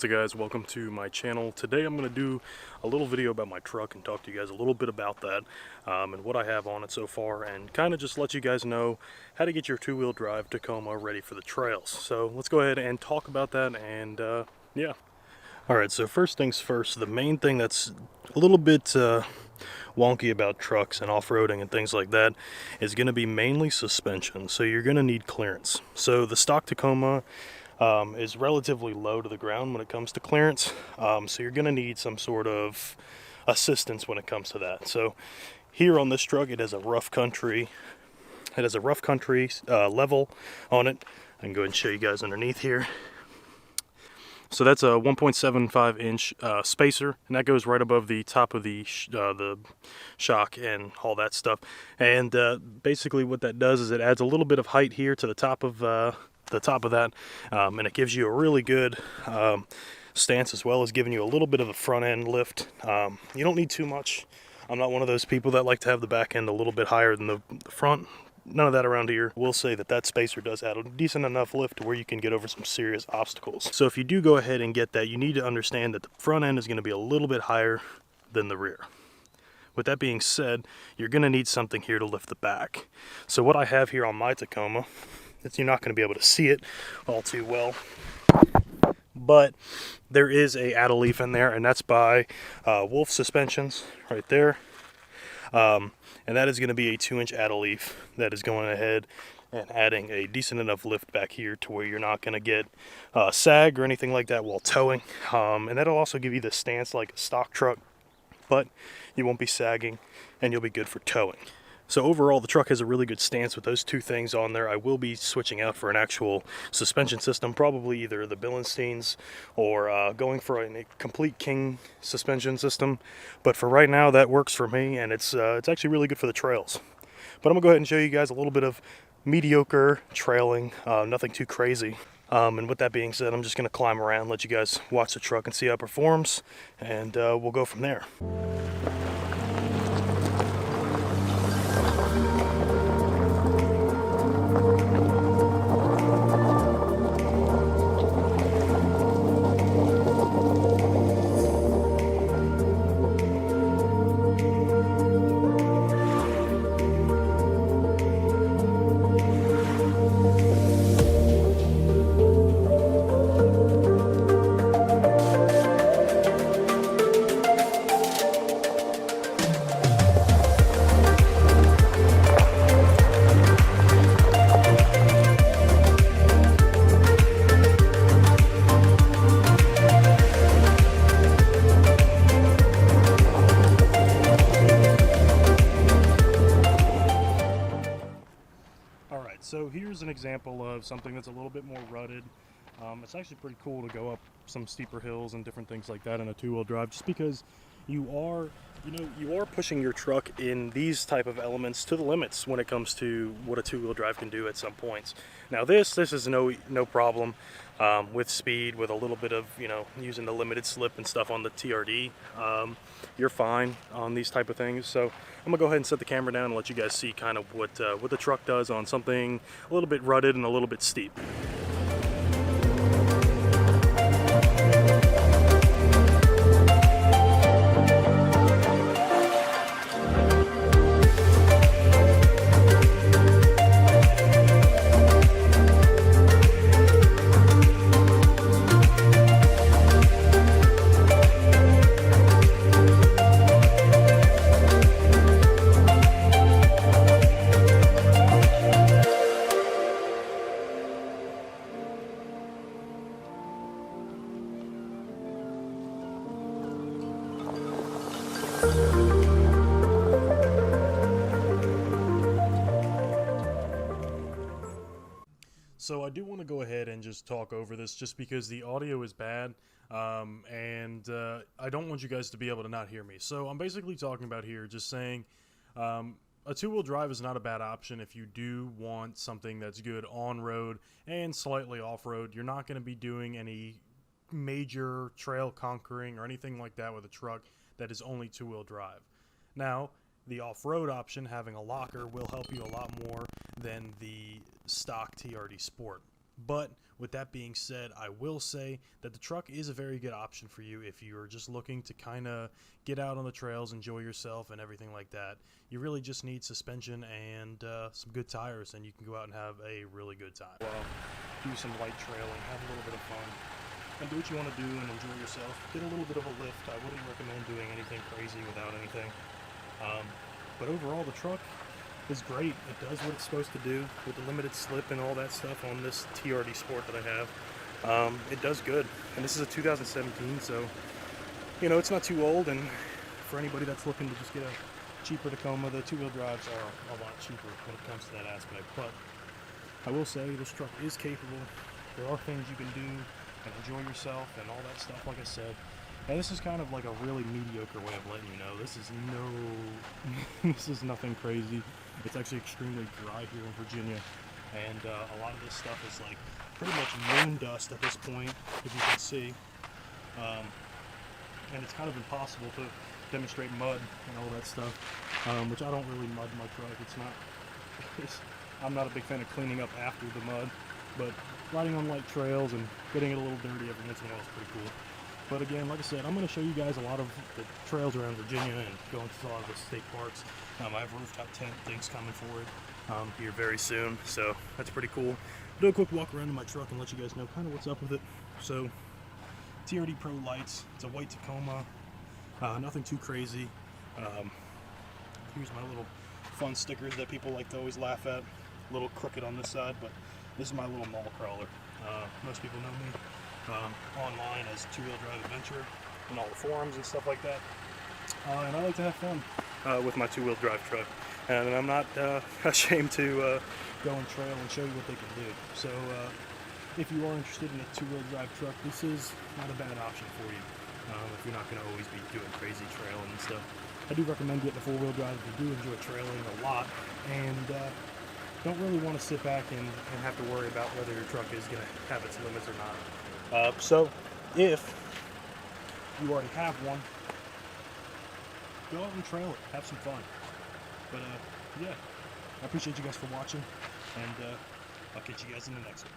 What's up guys, welcome to my channel. Today I'm going to do a little video about my truck and talk to you guys a little bit about that and what I have on it so far, and kind of just let you guys know how to get your two-wheel drive Tacoma ready for the trails. So let's go ahead and talk about that, and yeah. Alright, so first things first, the main thing that's a little bit wonky about trucks and off-roading and things like that is going to be mainly suspension. So you're going to need clearance. So the stock Tacoma is relatively low to the ground when it comes to clearance, so you're going to need some sort of assistance when it comes to that. So here on this truck, it has a rough country level on it. I can go ahead and show you guys underneath here. So that's a 1.75 inch spacer, and that goes right above the top of the shock and all that stuff. And basically what that does is it adds a little bit of height here to the top of that, and it gives you a really good stance, as well as giving you a little bit of a front end lift. You don't need too much. I'm not one of those people that like to have the back end a little bit higher than the front. None of that around here. We'll say that spacer does add a decent enough lift to where you can get over some serious obstacles. So if you do go ahead and get that, you need to understand that the front end is going to be a little bit higher than the rear. With that being said, you're going to need something here to lift the back. So what I have here on my Tacoma, you're not going to be able to see it all too well, but there is a add a leaf in there, and that's by Wolf Suspensions right there. And that is going to be a 2-inch add a leaf that is going ahead and adding a decent enough lift back here to where you're not going to get sag or anything like that while towing. And that'll also give you the stance like a stock truck, but you won't be sagging and you'll be good for towing. So overall, the truck has a really good stance with those two things on there. I will be switching out for an actual suspension system, probably either the Billenstein's or going for a complete King suspension system. But for right now, that works for me, and it's actually really good for the trails. But I'm gonna go ahead and show you guys a little bit of mediocre trailing, nothing too crazy. And with that being said, I'm just gonna climb around, let you guys watch the truck and see how it performs, and we'll go from there. So here's an example of something that's a little bit more rutted. It's actually pretty cool to go up some steeper hills and different things like that in a two-wheel drive, just because you are pushing your truck in these type of elements to the limits when it comes to what a two-wheel drive can do at some points. Now this is no problem with speed, with a little bit of using the limited slip and stuff on the TRD. You're fine on these type of things. So I'm gonna go ahead and set the camera down and let you guys see kind of what the truck does on something a little bit rutted and a little bit steep. So I do want to go ahead and just talk over this, just because the audio is bad, and I don't want you guys to be able to not hear me. So I'm basically talking about here just saying a two-wheel drive is not a bad option if you do want something that's good on-road and slightly off-road. You're not going to be doing any major trail conquering or anything like that with a truck that is only two-wheel drive. Now, the off-road option, having a locker, will help you a lot more than the stock TRD Sport. But with that being said, I will say that the truck is a very good option for you if you're just looking to kind of get out on the trails, enjoy yourself, and everything like that. You really just need suspension and some good tires, and you can go out and have a really good time. Do some light trailing, have a little bit of fun, and do what you want to do and enjoy yourself. Get a little bit of a lift. I wouldn't recommend doing anything crazy without anything. But overall, the truck is great. It does what it's supposed to do with the limited slip and all that stuff on this TRD Sport that I have. It does good. And this is a 2017, so, you know, it's not too old. And for anybody that's looking to just get a cheaper Tacoma, the two-wheel drives are a lot cheaper when it comes to that aspect. But I will say this truck is capable. There are things you can do and enjoy yourself and all that stuff, like I said. And this is kind of like a really mediocre way of letting you know. This is this is nothing crazy. It's actually extremely dry here in Virginia. And a lot of this stuff is like pretty much moon dust at this point, if you can see. And it's kind of impossible to demonstrate mud and all that stuff, which I don't really mud my truck. I'm not a big fan of cleaning up after the mud, but riding on light trails and getting it a little dirty every once in a while is pretty cool. But again, like I said, I'm going to show you guys a lot of the trails around Virginia and going to a lot of the state parks. I have rooftop tent things coming for it here very soon, so that's pretty cool. Do a quick walk around in my truck and let you guys know kind of what's up with it. So, TRD Pro lights. It's a white Tacoma. Nothing too crazy. Here's my little fun stickers that people like to always laugh at. A little crooked on this side, but this is my little mall crawler. Most people know me online as Two-Wheel Drive Adventure and all the forums and stuff like that. And I like to have fun with my two-wheel drive truck. And I'm not ashamed to go and trail and show you what they can do. So if you are interested in a two-wheel drive truck, this is not a bad option for you. If you're not going to always be doing crazy trailing and stuff. I do recommend getting a four-wheel drive if you do enjoy trailing a lot and don't really want to sit back and have to worry about whether your truck is going to have its limits or not. So if you already have one, go out and trail it, have some fun. But yeah, I appreciate you guys for watching, and I'll catch you guys in the next one.